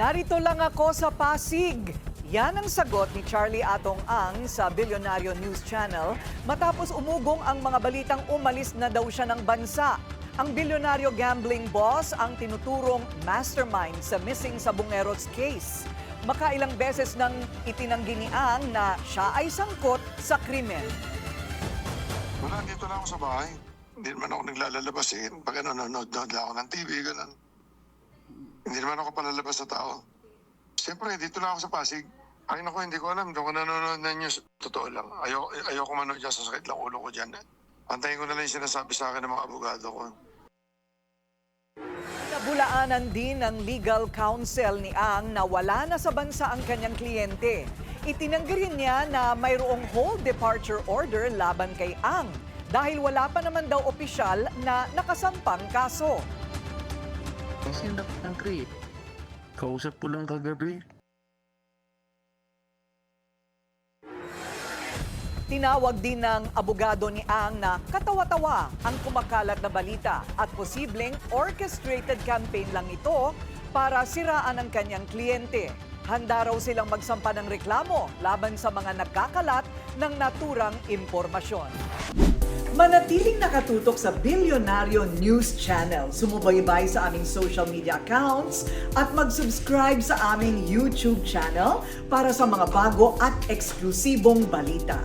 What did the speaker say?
Narito lang ako sa Pasig. Yan ang sagot ni Charlie Atong Ang sa Bilyonaryo News Channel matapos umugong ang mga balitang umalis na daw siya ng bansa. Ang bilyonaryo gambling boss ang tinuturong mastermind sa missing Sabongeros case. Makailang beses nang itinanggi ni Ang na siya ay sangkot sa krimen. Wala, dito lang ako sa bahay. Hindi naman ako naglalabas eh. Pag nanonood lang ako ng TV, ganun. Hindi naman ako palalabas sa tao. Siyempre, dito lang ako sa Pasig. Ay naku, hindi ko alam. Doon ko nanonood ng news. Totoo lang. Ayoko manood dyan. Sasakit lang ulo ko dyan. Antayin ko na lang yung sinasabi sa akin ng mga abogado ko. Nabulaanan din ng legal counsel ni Ang na wala na sa bansa ang kanyang kliyente. Itinanggi rin niya na mayroong hold departure order laban kay Ang dahil wala pa naman daw opisyal na nakasampang kaso. Kasi ang create. Kausap ko lang kagabi. Tinawag din ng abogado ni Ang na katawa-tawa ang kumakalat na balita at posibleng orchestrated campaign lang ito para siraan ang kanyang kliyente. Handa raw silang magsampa ng reklamo laban sa mga nagkakalat ng naturang impormasyon. Manatiling nakatutok sa Bilyonaryo News Channel. Sumubaybay sa aming social media accounts at mag-subscribe sa aming YouTube channel para sa mga bago at eksklusibong balita.